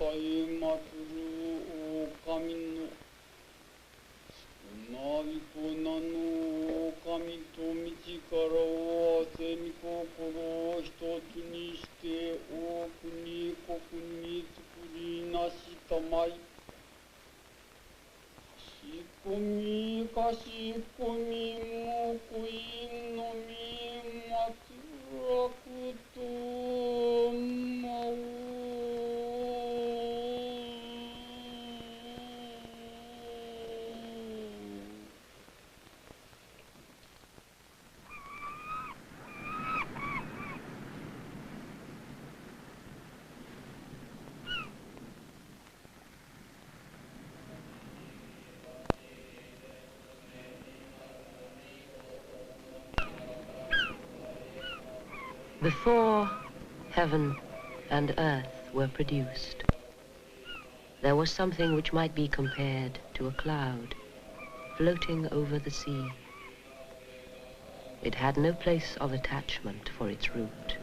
えまつる狼のなびこなの狼と道から合わせ御心を一つにして大国国に作りなしたまい。しこみかしこみもこいのみまつらくとまおBefore heaven and earth were produced, there was something which might be compared to a cloud floating over the sea. It had no place of attachment for its root.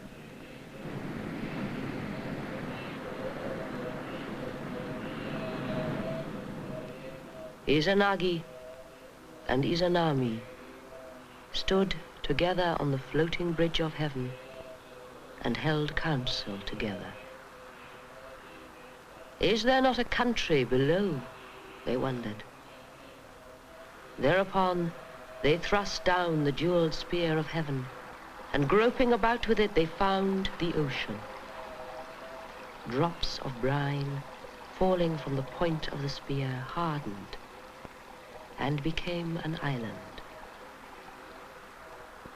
Izanagi and Izanami stood together on the floating bridge of heaven and held counsel together. Is there not a country below? They wondered. Thereupon they thrust down the jeweled spear of heaven, and groping about with it they found the ocean. Drops of brine falling from the point of the spear hardened and became an island.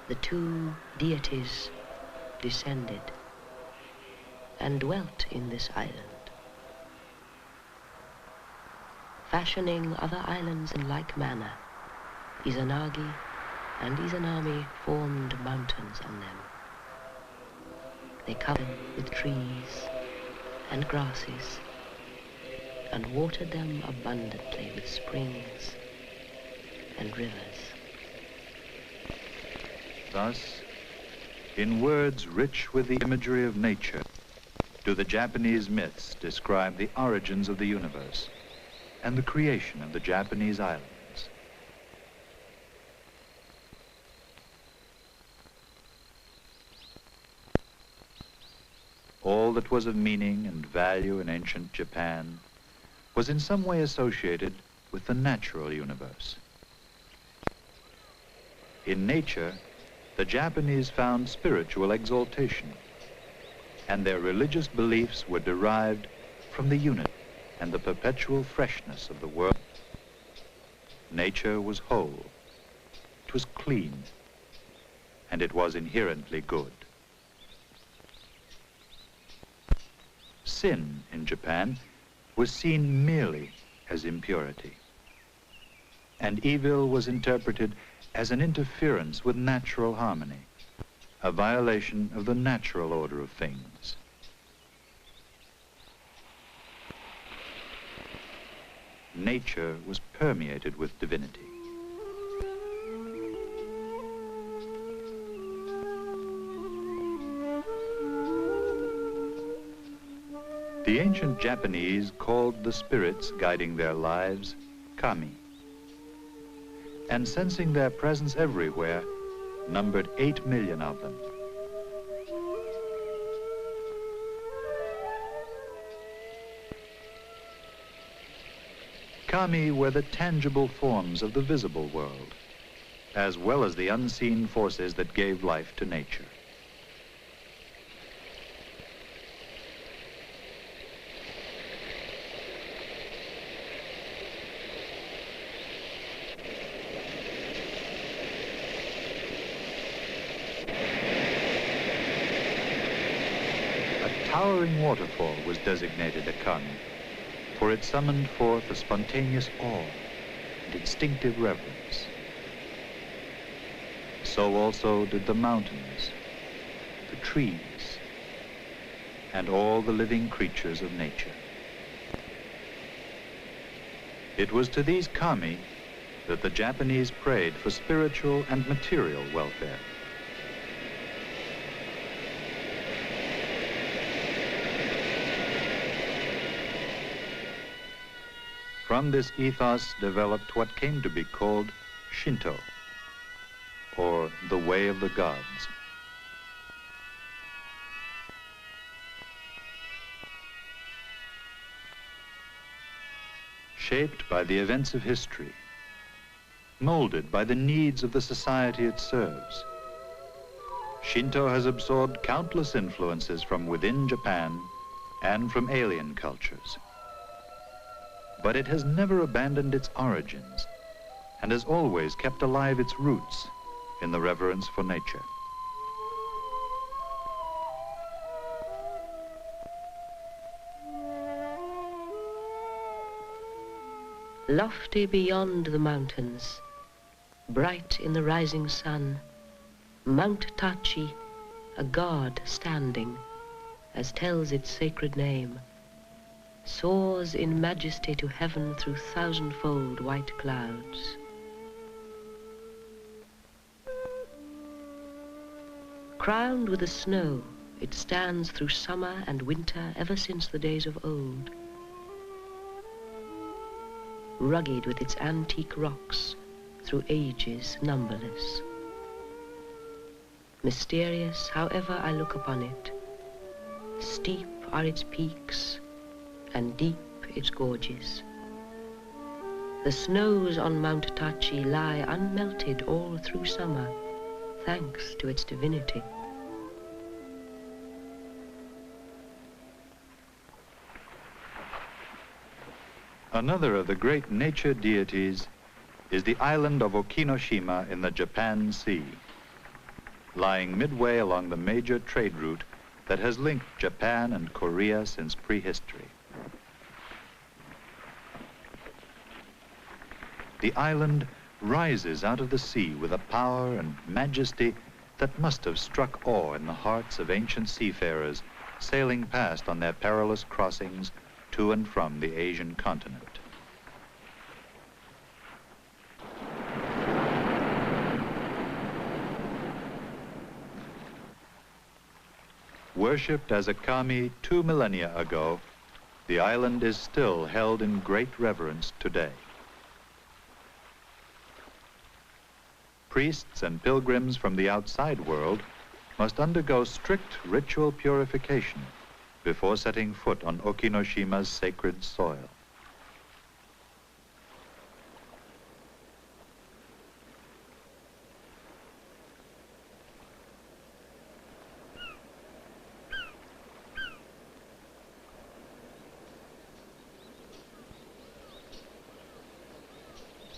The two deities descended and dwelt in this island, fashioning other islands in like manner. Izanagi and Izanami formed mountains on them. They covered them with trees and grasses and watered them abundantly with springs and rivers. Thus, in words rich with the imagery of nature, do the Japanese myths describe the origins of the universe and the creation of the Japanese islands. All that was of meaning and value in ancient Japan was in some way associated with the natural universe. In nature, the Japanese found spiritual exaltation, and their religious beliefs were derived from the unity and the perpetual freshness of the world. Nature was whole, it was clean, and it was inherently good. Sin in Japan was seen merely as impurity, and evil was interpreted as an interference with natural harmony, a violation of the natural order of things. Nature was permeated with divinity. The ancient Japanese called the spirits guiding their lives kami, and sensing their presence everywhere, numbered 8 million of them. Kami were the tangible forms of the visible world, as well as the unseen forces that gave life to nature. A towering waterfall was designated a kami, for it summoned forth a spontaneous awe and instinctive reverence. So also did the mountains, the trees, and all the living creatures of nature. It was to these kami that the Japanese prayed for spiritual and material welfare. From this ethos developed what came to be called Shinto, or the way of the gods. Shaped by the events of history, molded by the needs of the society it serves, Shinto has absorbed countless influences from within Japan and from alien cultures. But it has never abandoned its origins and has always kept alive its roots in the reverence for nature. Lofty beyond the mountains, bright in the rising sun, Mount Tachi, a god standing, as tells its sacred name, soars in majesty to heaven through thousandfold white clouds. Crowned with the snow, it stands through summer and winter ever since the days of old. Rugged with its antique rocks through ages numberless. Mysterious, however I look upon it, steep are its peaks and deep its gorges. The snows on Mount Tachi lie unmelted all through summer, thanks to its divinity. Another of the great nature deities is the island of Okinoshima in the Japan Sea, lying midway along the major trade route that has linked Japan and Korea since prehistory. The island rises out of the sea with a power and majesty that must have struck awe in the hearts of ancient seafarers sailing past on their perilous crossings to and from the Asian continent. Worshipped as a kami 2 millennia ago, the island is still held in great reverence today. Priests and pilgrims from the outside world must undergo strict ritual purification before setting foot on Okinoshima's sacred soil.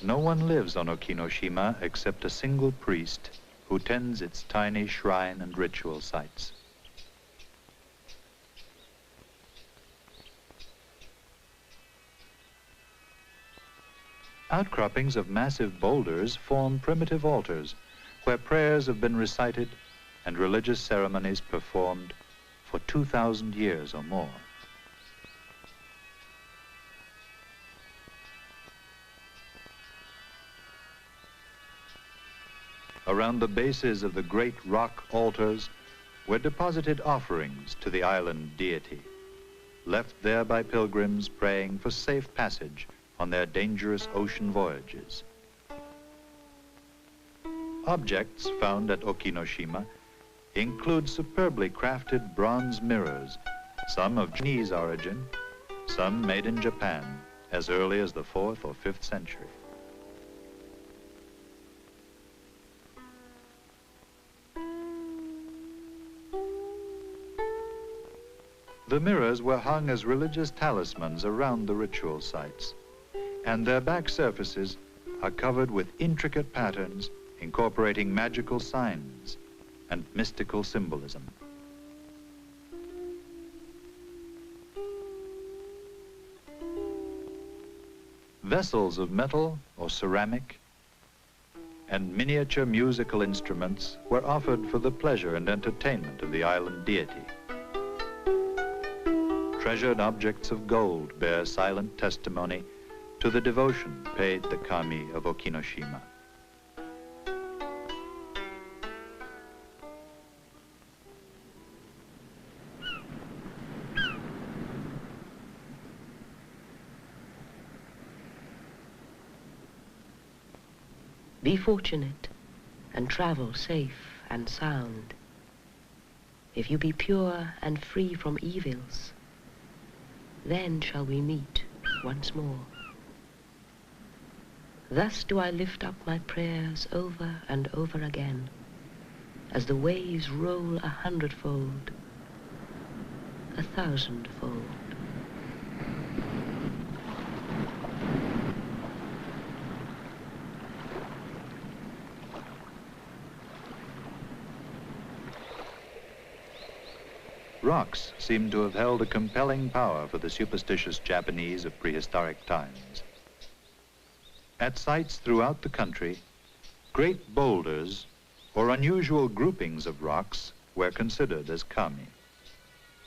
No one lives on Okinoshima except a single priest who tends its tiny shrine and ritual sites. Outcroppings of massive boulders form primitive altars where prayers have been recited and religious ceremonies performed for 2,000 years or more. Around the bases of the great rock altars were deposited offerings to the island deity, left there by pilgrims praying for safe passage on their dangerous ocean voyages. Objects found at Okinoshima include superbly crafted bronze mirrors, some of Chinese origin, some made in Japan as early as the 4th or 5th century. The mirrors were hung as religious talismans around the ritual sites, and their back surfaces are covered with intricate patterns incorporating magical signs and mystical symbolism. Vessels of metal or ceramic and miniature musical instruments were offered for the pleasure and entertainment of the island deity. Treasured objects of gold bear silent testimony to the devotion paid the kami of Okinoshima. Be fortunate and travel safe and sound. If you be pure and free from evils, then shall we meet once more. Thus do I lift up my prayers over and over again, as the waves roll 100-fold, 1,000-fold. Rocks seem to have held a compelling power for the superstitious Japanese of prehistoric times. At sites throughout the country, great boulders or unusual groupings of rocks were considered as kami,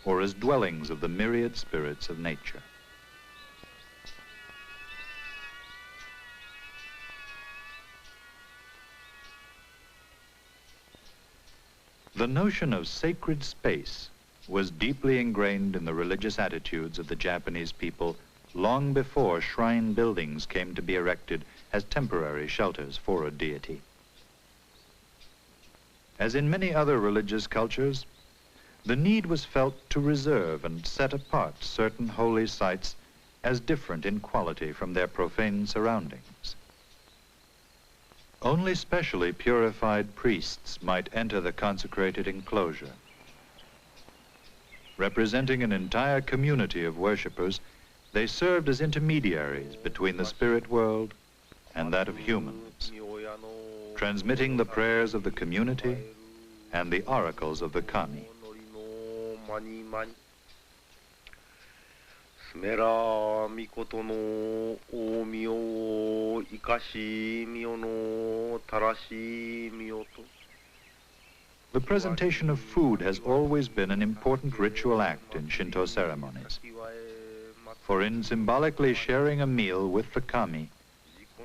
or as dwellings of the myriad spirits of nature. The notion of sacred space was deeply ingrained in the religious attitudes of the Japanese people long before shrine buildings came to be erected as temporary shelters for a deity. As in many other religious cultures, the need was felt to reserve and set apart certain holy sites as different in quality from their profane surroundings. Only specially purified priests might enter the consecrated enclosure. Representing an entire community of worshippers, they served as intermediaries between the spirit world and that of humans, transmitting the prayers of the community and the oracles of the kami. The presentation of food has always been an important ritual act in Shinto ceremonies. For in symbolically sharing a meal with the kami,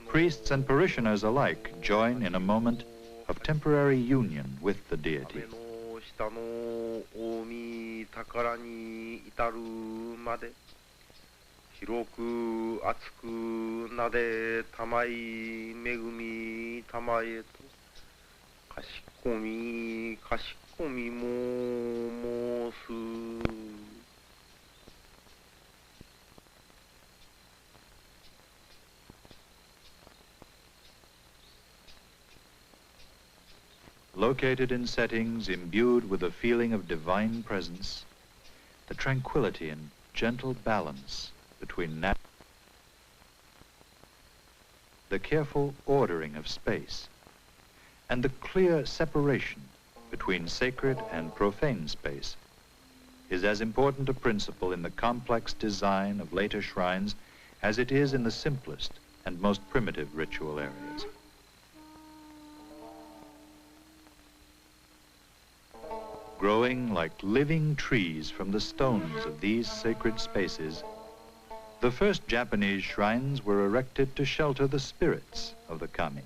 priests and parishioners alike join in a moment of temporary union with the deity. Located in settings imbued with a feeling of divine presence, the tranquility and gentle balance between the careful ordering of space, and the clear separation between sacred and profane space is as important a principle in the complex design of later shrines as it is in the simplest and most primitive ritual areas. Growing like living trees from the stones of these sacred spaces, the first Japanese shrines were erected to shelter the spirits of the kami.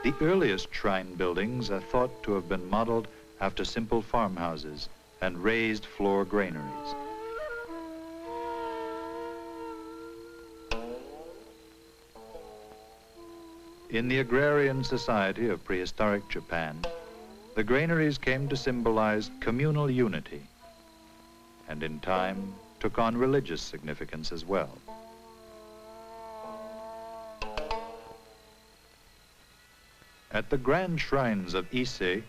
The earliest shrine buildings are thought to have been modeled after simple farmhouses and raised floor granaries. In the agrarian society of prehistoric Japan, the granaries came to symbolize communal unity, and in time took on religious significance as well. At the grand shrines of Ise,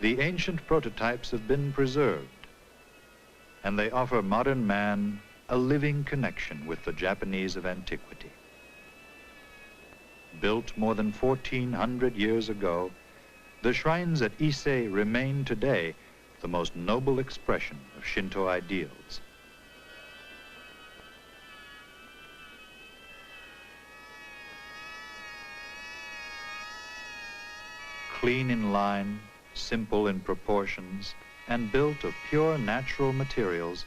the ancient prototypes have been preserved, and they offer modern man a living connection with the Japanese of antiquity. Built more than 1,400 years ago, the shrines at Ise remain today the most noble expression of Shinto ideals. Clean in line, simple in proportions, and built of pure natural materials,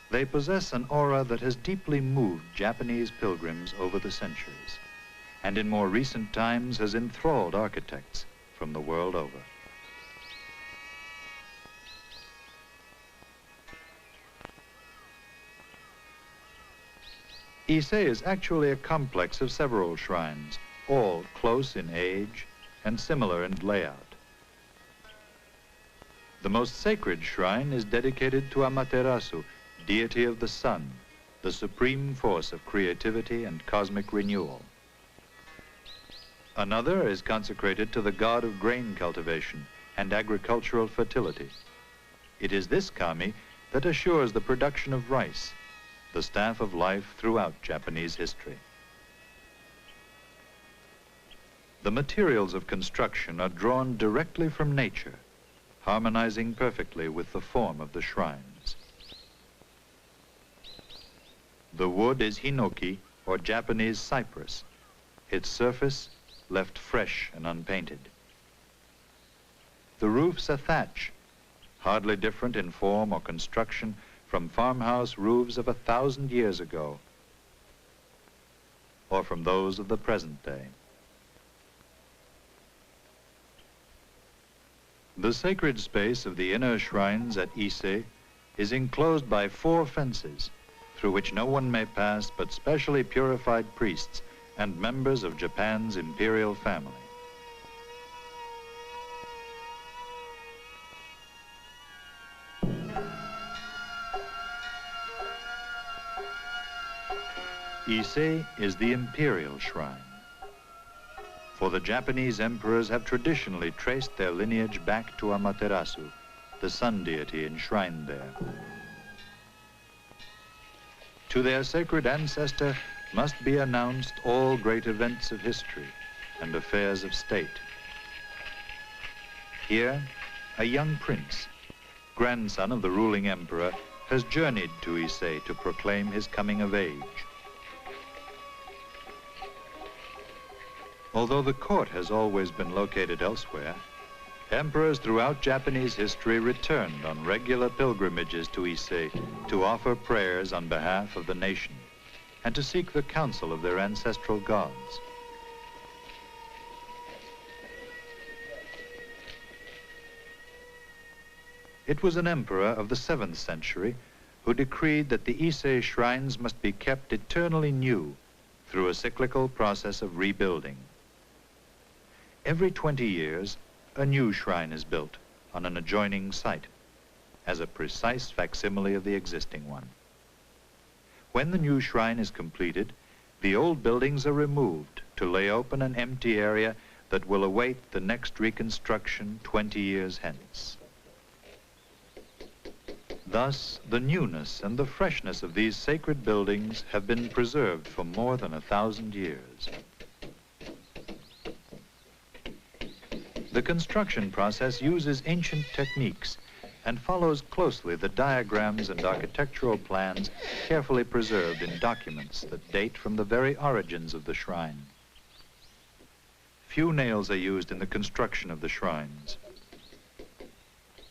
they possess an aura that has deeply moved Japanese pilgrims over the centuries, and in more recent times has enthralled architects from the world over. Ise is actually a complex of several shrines, all close in age and similar in layout. The most sacred shrine is dedicated to Amaterasu, deity of the sun, the supreme force of creativity and cosmic renewal. Another is consecrated to the god of grain cultivation and agricultural fertility. It is this kami that assures the production of rice, the staff of life throughout Japanese history. The materials of construction are drawn directly from nature, harmonizing perfectly with the form of the shrines. The wood is hinoki, or Japanese cypress, its surface left fresh and unpainted. The roofs are thatch, hardly different in form or construction from farmhouse roofs of 1,000 years ago, or from those of the present day. The sacred space of the inner shrines at Ise is enclosed by 4 fences, through which no one may pass but specially purified priests and members of Japan's imperial family. Ise is the imperial shrine, for the Japanese emperors have traditionally traced their lineage back to Amaterasu, the sun deity enshrined there. To their sacred ancestor must be announced all great events of history and affairs of state. Here, a young prince, grandson of the ruling emperor, has journeyed to Ise to proclaim his coming of age. Although the court has always been located elsewhere, emperors throughout Japanese history returned on regular pilgrimages to Ise to offer prayers on behalf of the nation and to seek the counsel of their ancestral gods. It was an emperor of the 7th century who decreed that the Ise shrines must be kept eternally new through a cyclical process of rebuilding. Every 20 years, a new shrine is built on an adjoining site as a precise facsimile of the existing one. When the new shrine is completed, the old buildings are removed to lay open an empty area that will await the next reconstruction 20 years hence. Thus, the newness and the freshness of these sacred buildings have been preserved for more than 1,000 years. The construction process uses ancient techniques and follows closely the diagrams and architectural plans carefully preserved in documents that date from the very origins of the shrine. Few nails are used in the construction of the shrines.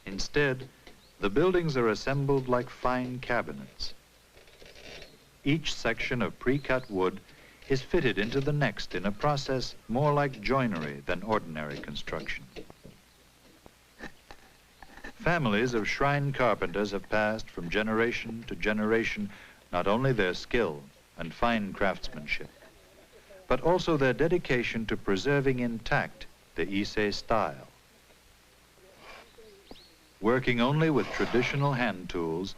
Instead, the buildings are assembled like fine cabinets. Each section of pre-cut wood is fitted into the next in a process more like joinery than ordinary construction. Families of shrine carpenters have passed from generation to generation not only their skill and fine craftsmanship, but also their dedication to preserving intact the Ise style. Working only with traditional hand tools,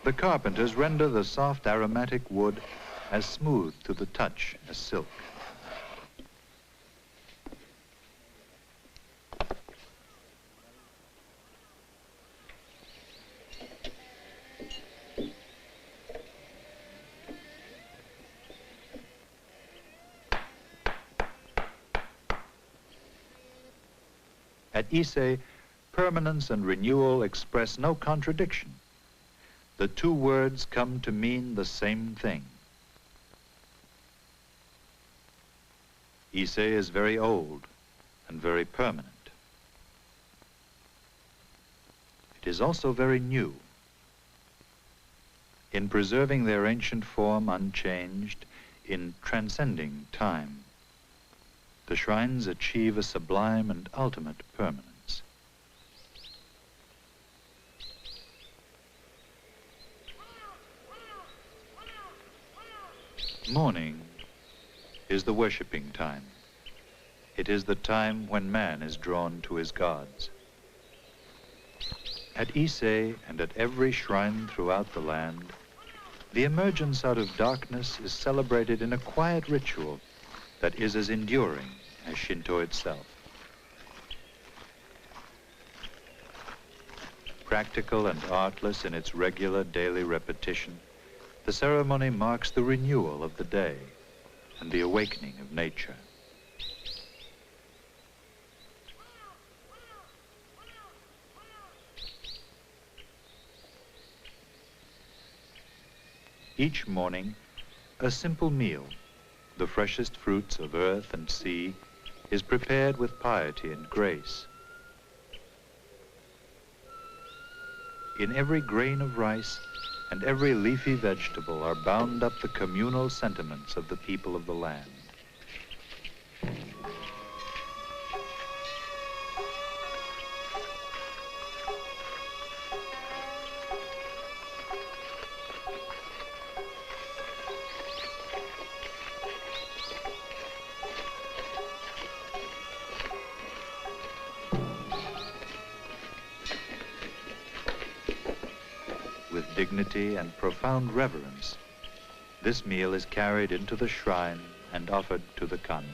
the carpenters render the soft aromatic wood as smooth to the touch as silk. At Ise, permanence and renewal express no contradiction. The 2 words come to mean the same thing. Ise is very old and very permanent. It is also very new. In preserving their ancient form unchanged, in transcending time, the shrines achieve a sublime and ultimate permanence. Morning is the worshiping time. It is the time when man is drawn to his gods. At Ise and at every shrine throughout the land, the emergence out of darkness is celebrated in a quiet ritual that is as enduring as Shinto itself. Practical and artless in its regular daily repetition, the ceremony marks the renewal of the day and the awakening of nature. Each morning, a simple meal, the freshest fruits of earth and sea, is prepared with piety and grace. In every grain of rice and every leafy vegetable are bound up the communal sentiments of the people of the land. With dignity and profound reverence, this meal is carried into the shrine and offered to the kami.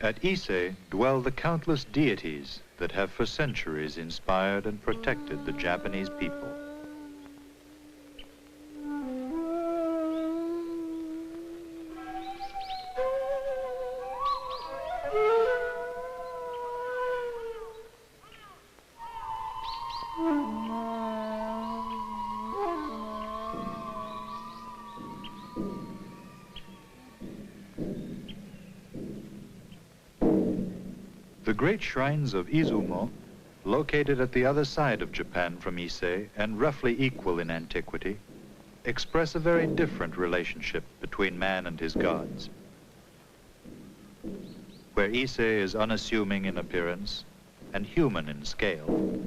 At Ise dwell the countless deities that have for centuries inspired and protected the Japanese people. The great shrines of Izumo, located at the other side of Japan from Ise and roughly equal in antiquity, express a very different relationship between man and his gods. Where Ise is unassuming in appearance and human in scale,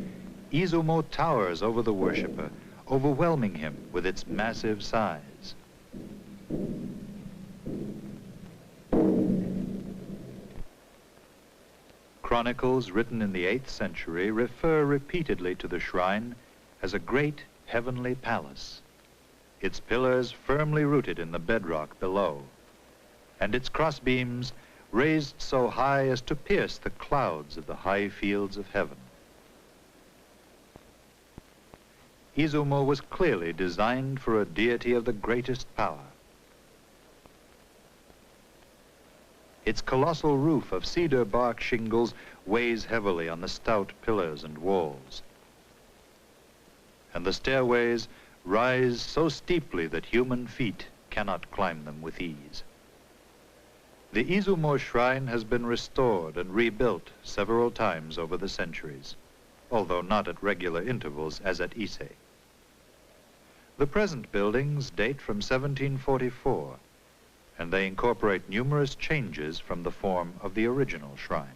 Izumo towers over the worshipper, overwhelming him with its massive size. Chronicles written in the 8th century refer repeatedly to the shrine as a great heavenly palace, its pillars firmly rooted in the bedrock below, and its crossbeams raised so high as to pierce the clouds of the high fields of heaven. Izumo was clearly designed for a deity of the greatest power. Its colossal roof of cedar bark shingles weighs heavily on the stout pillars and walls. And the stairways rise so steeply that human feet cannot climb them with ease. The Izumo shrine has been restored and rebuilt several times over the centuries, although not at regular intervals as at Ise. The present buildings date from 1744, and they incorporate numerous changes from the form of the original shrine.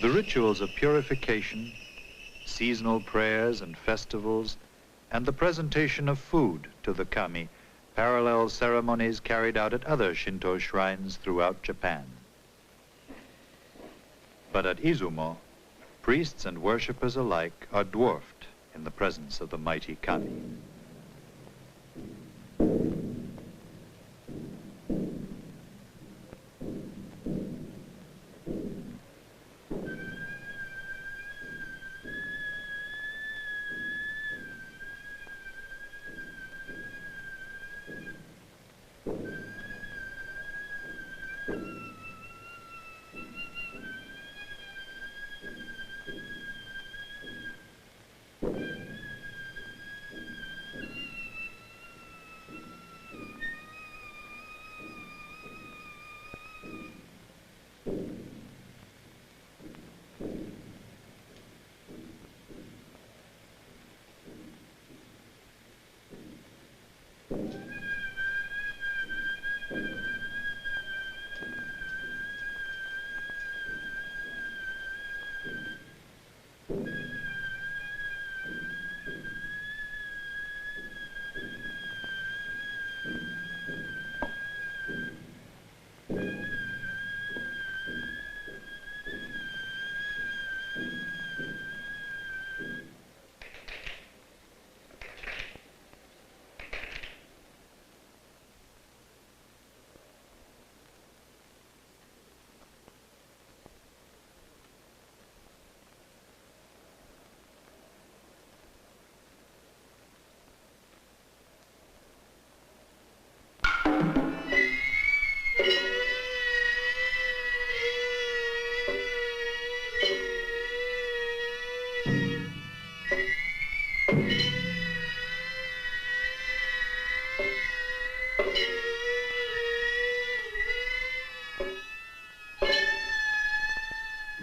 The rituals of purification, seasonal prayers and festivals, and the presentation of food to the kami parallel ceremonies carried out at other Shinto shrines throughout Japan. But at Izumo, priests and worshippers alike are dwarfed in the presence of the mighty kami.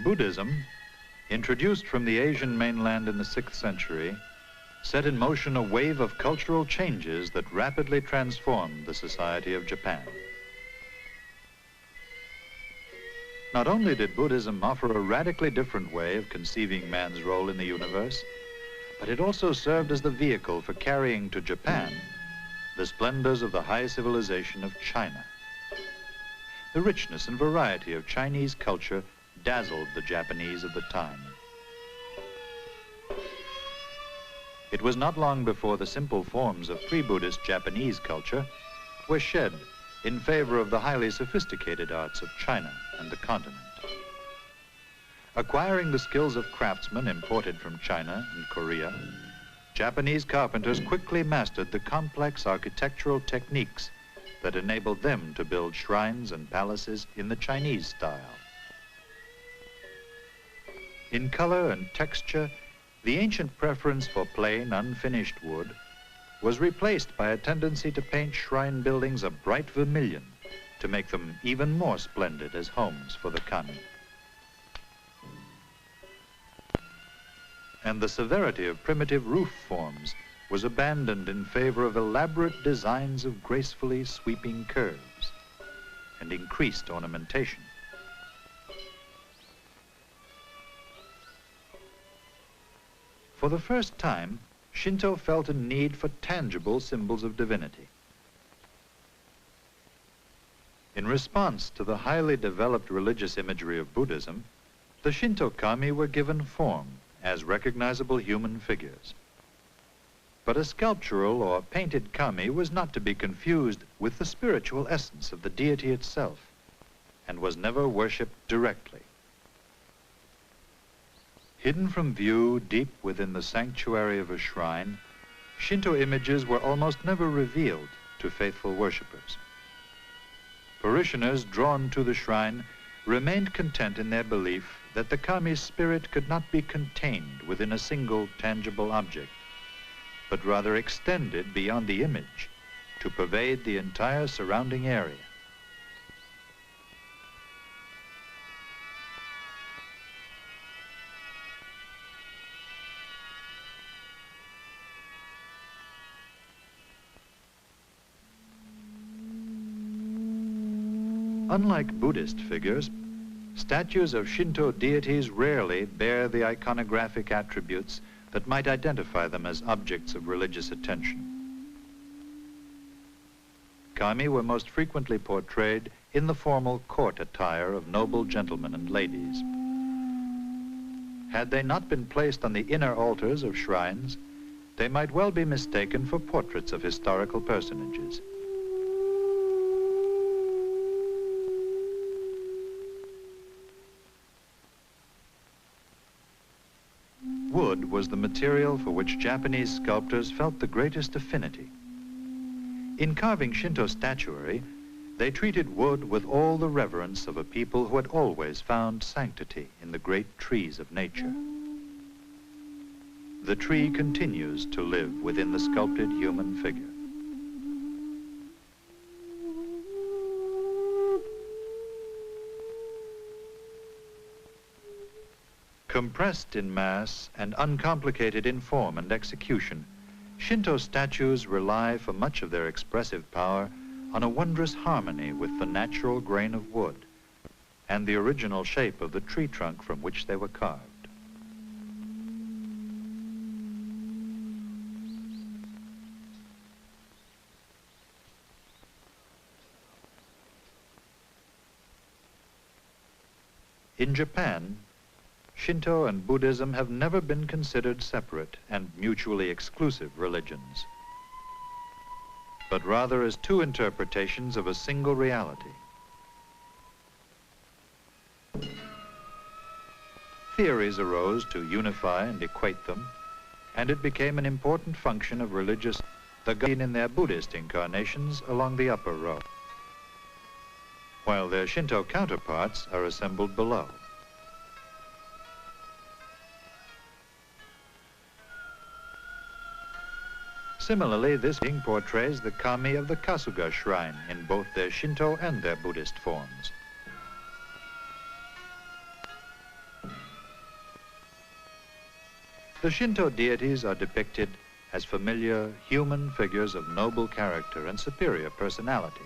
Buddhism, introduced from the Asian mainland in the 6th century, set in motion a wave of cultural changes that rapidly transformed the society of Japan. Not only did Buddhism offer a radically different way of conceiving man's role in the universe, but it also served as the vehicle for carrying to Japan the splendors of the high civilization of China. The richness and variety of Chinese culture dazzled the Japanese of the time. It was not long before the simple forms of pre-Buddhist Japanese culture were shed in favor of the highly sophisticated arts of China and the continent. Acquiring the skills of craftsmen imported from China and Korea, Japanese carpenters quickly mastered the complex architectural techniques that enabled them to build shrines and palaces in the Chinese style. In color and texture, the ancient preference for plain, unfinished wood was replaced by a tendency to paint shrine buildings a bright vermilion to make them even more splendid as homes for the kami. And the severity of primitive roof forms was abandoned in favor of elaborate designs of gracefully sweeping curves and increased ornamentation. For the first time, Shinto felt a need for tangible symbols of divinity. In response to the highly developed religious imagery of Buddhism, the Shinto kami were given form as recognizable human figures. But a sculptural or painted kami was not to be confused with the spiritual essence of the deity itself, and was never worshipped directly. Hidden from view deep within the sanctuary of a shrine, Shinto images were almost never revealed to faithful worshippers. Parishioners drawn to the shrine remained content in their belief that the kami's spirit could not be contained within a single tangible object, but rather extended beyond the image to pervade the entire surrounding area. Unlike Buddhist figures, statues of Shinto deities rarely bear the iconographic attributes that might identify them as objects of religious attention. Kami were most frequently portrayed in the formal court attire of noble gentlemen and ladies. Had they not been placed on the inner altars of shrines, they might well be mistaken for portraits of historical personages. Wood was the material for which Japanese sculptors felt the greatest affinity. In carving Shinto statuary, they treated wood with all the reverence of a people who had always found sanctity in the great trees of nature. The tree continues to live within the sculpted human figure. Compressed in mass and uncomplicated in form and execution, Shinto statues rely for much of their expressive power on a wondrous harmony with the natural grain of wood and the original shape of the tree trunk from which they were carved. In Japan, Shinto and Buddhism have never been considered separate and mutually exclusive religions, but rather as two interpretations of a single reality. Theories arose to unify and equate them, and it became an important function of religious the gods in their Buddhist incarnations along the upper row, while their Shinto counterparts are assembled below. Similarly, this painting portrays the kami of the Kasuga shrine in both their Shinto and their Buddhist forms. The Shinto deities are depicted as familiar human figures of noble character and superior personality.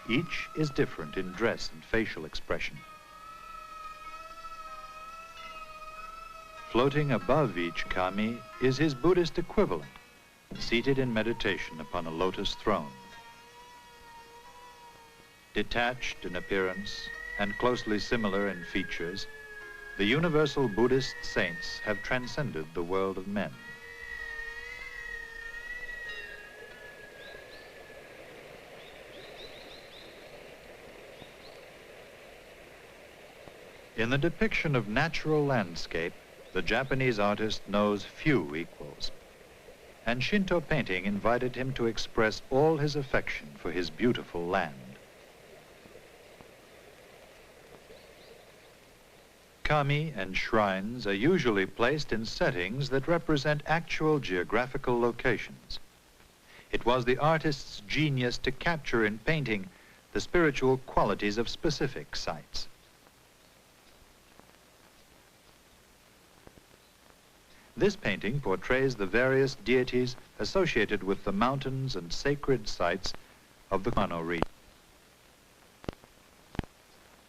Each is different in dress and facial expression. Floating above each kami is his Buddhist equivalent, seated in meditation upon a lotus throne. Detached in appearance and closely similar in features, the universal Buddhist saints have transcended the world of men. In the depiction of natural landscape, the Japanese artist knows few equals, and Shinto painting invited him to express all his affection for his beautiful land. Kami and shrines are usually placed in settings that represent actual geographical locations. It was the artist's genius to capture in painting the spiritual qualities of specific sites. This painting portrays the various deities associated with the mountains and sacred sites of the Kumano region.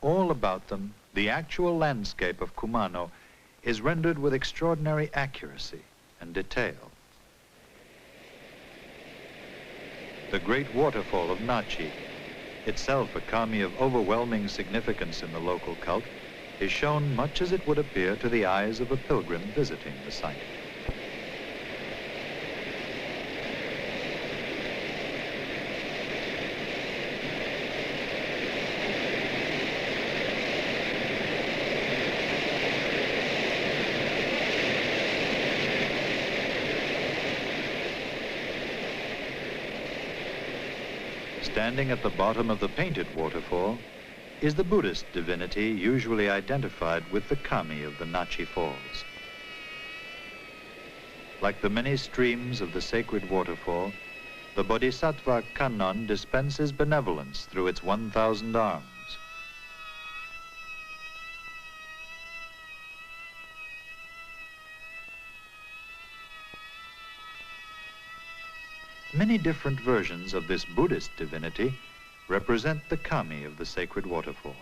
All about them, the actual landscape of Kumano is rendered with extraordinary accuracy and detail. The great waterfall of Nachi, itself a kami of overwhelming significance in the local cult, is shown much as it would appear to the eyes of a pilgrim visiting the site. Standing at the bottom of the painted waterfall is the Buddhist divinity usually identified with the kami of the Nachi Falls. Like the many streams of the sacred waterfall, the Bodhisattva Kannon dispenses benevolence through its 1,000 arms. Many different versions of this Buddhist divinity represent the kami of the sacred waterfall.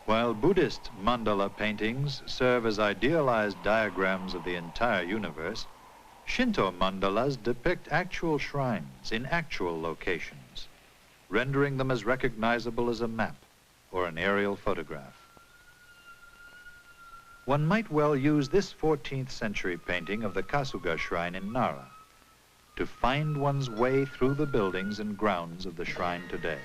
While Buddhist mandala paintings serve as idealized diagrams of the entire universe, Shinto mandalas depict actual shrines in actual locations, rendering them as recognizable as a map or an aerial photograph. One might well use this 14th century painting of the Kasuga shrine in Nara to find one's way through the buildings and grounds of the shrine today.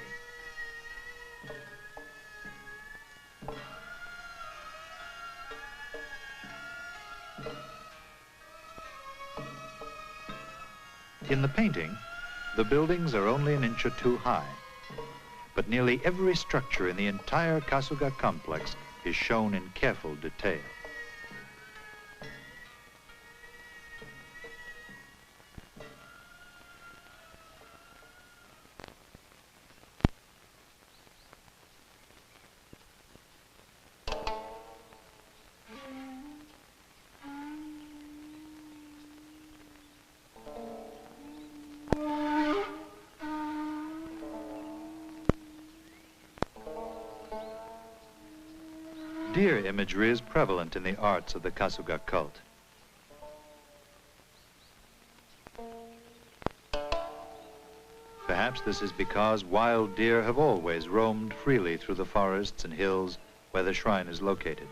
In the painting, the buildings are only an inch or two high, but nearly every structure in the entire Kasuga complex is shown in careful detail. Deer imagery is prevalent in the arts of the Kasuga cult. Perhaps this is because wild deer have always roamed freely through the forests and hills where the shrine is located.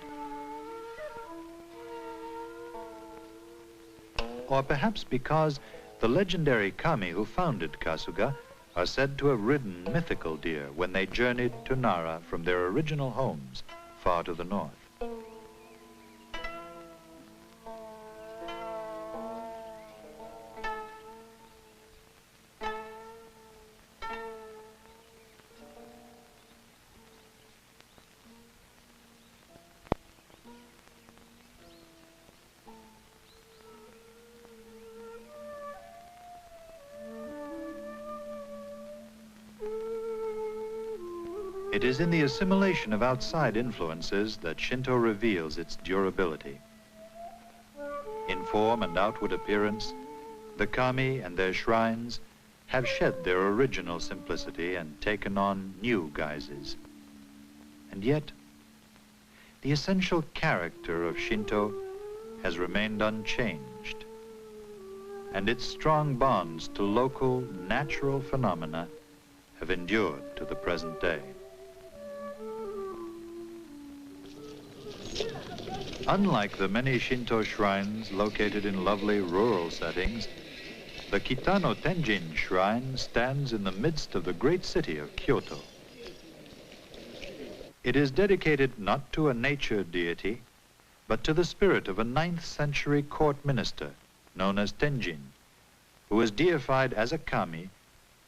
Or perhaps because the legendary kami who founded Kasuga are said to have ridden mythical deer when they journeyed to Nara from their original homes far to the north. It is in the assimilation of outside influences that Shinto reveals its durability. In form and outward appearance, the kami and their shrines have shed their original simplicity and taken on new guises. And yet, the essential character of Shinto has remained unchanged, and its strong bonds to local, natural phenomena have endured to the present day. Unlike the many Shinto shrines located in lovely rural settings, the Kitano Tenjin shrine stands in the midst of the great city of Kyoto. It is dedicated not to a nature deity, but to the spirit of a 9th century court minister known as Tenjin, who was deified as a kami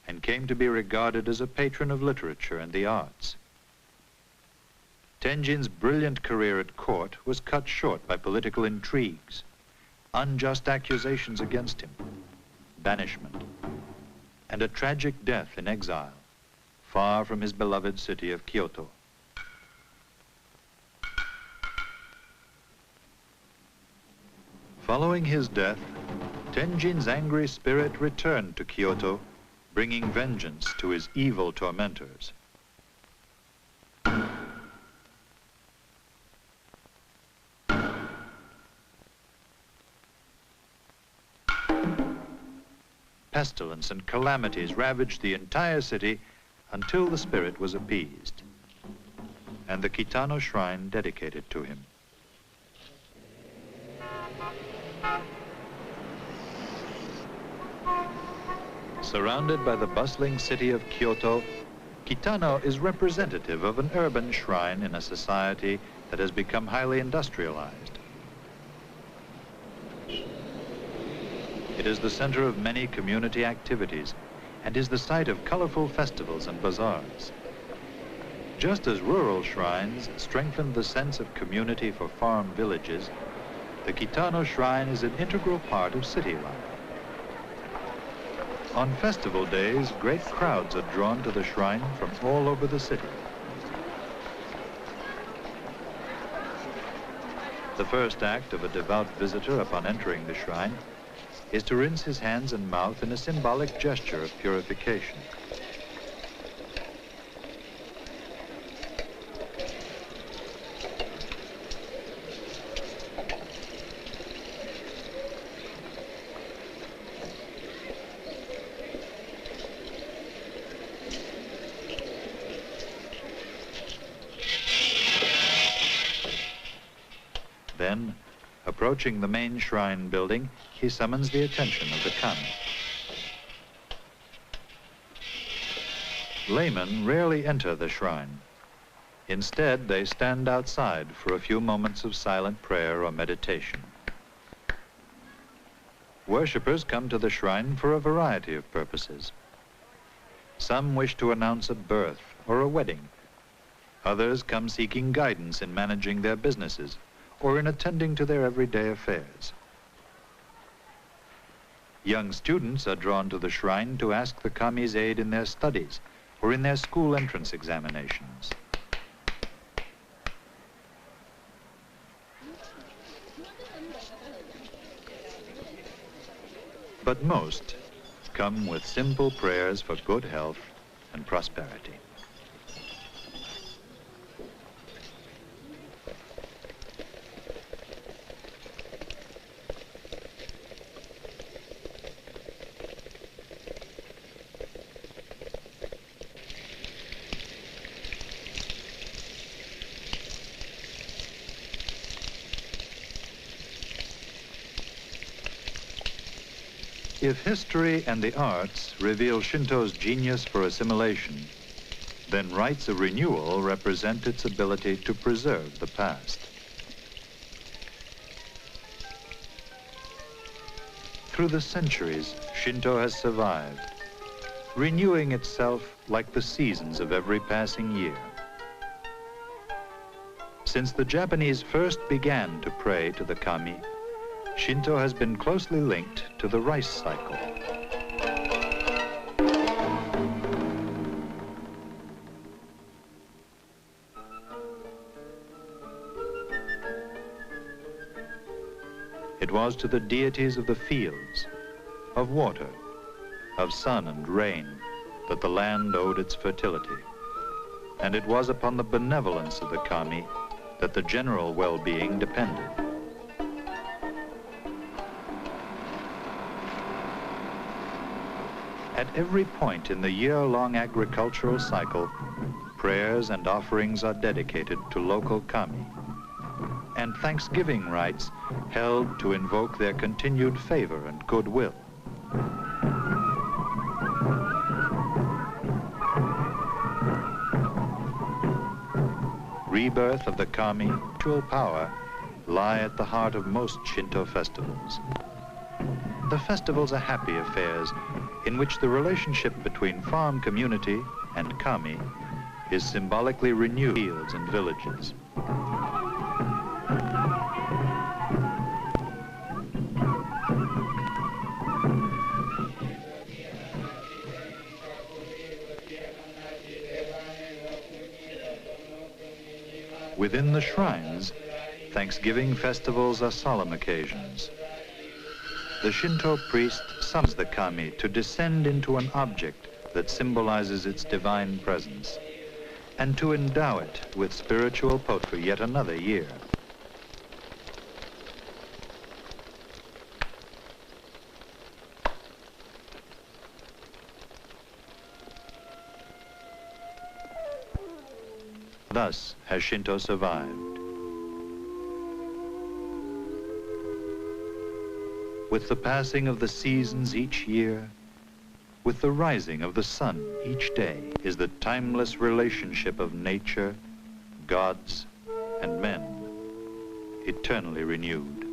and came to be regarded as a patron of literature and the arts. Tenjin's brilliant career at court was cut short by political intrigues, unjust accusations against him, banishment, and a tragic death in exile, far from his beloved city of Kyoto. Following his death, Tenjin's angry spirit returned to Kyoto, bringing vengeance to his evil tormentors. Pestilence and calamities ravaged the entire city until the spirit was appeased, and the Kitano shrine dedicated to him. Surrounded by the bustling city of Kyoto, Kitano is representative of an urban shrine in a society that has become highly industrialized. It is the center of many community activities and is the site of colorful festivals and bazaars. Just as rural shrines strengthen the sense of community for farm villages, the Kitano shrine is an integral part of city life. On festival days, great crowds are drawn to the shrine from all over the city. The first act of a devout visitor upon entering the shrine is to rinse his hands and mouth in a symbolic gesture of purification. Then, approaching the main shrine building, he summons the attention of the kami. Laymen rarely enter the shrine. Instead, they stand outside for a few moments of silent prayer or meditation. Worshippers come to the shrine for a variety of purposes. Some wish to announce a birth or a wedding. Others come seeking guidance in managing their businesses or in attending to their everyday affairs. Young students are drawn to the shrine to ask the kami's aid in their studies or in their school entrance examinations. But most come with simple prayers for good health and prosperity. If history and the arts reveal Shinto's genius for assimilation, then rites of renewal represent its ability to preserve the past. Through the centuries, Shinto has survived, renewing itself like the seasons of every passing year. Since the Japanese first began to pray to the kami, Shinto has been closely linked to the rice cycle. It was to the deities of the fields, of water, of sun and rain, that the land owed its fertility. And it was upon the benevolence of the kami that the general well-being depended. At every point in the year-long agricultural cycle, prayers and offerings are dedicated to local kami, and thanksgiving rites held to invoke their continued favor and goodwill. Rebirth of the kami, spiritual power, lie at the heart of most Shinto festivals. The festivals are happy affairs in which the relationship between farm community and kami is symbolically renewed in fields and villages. Within the shrines, Thanksgiving festivals are solemn occasions. The Shinto priest summons the kami to descend into an object that symbolizes its divine presence and to endow it with spiritual potency for yet another year. Thus has Shinto survived. With the passing of the seasons each year, with the rising of the sun each day, is the timeless relationship of nature, gods, and men, eternally renewed.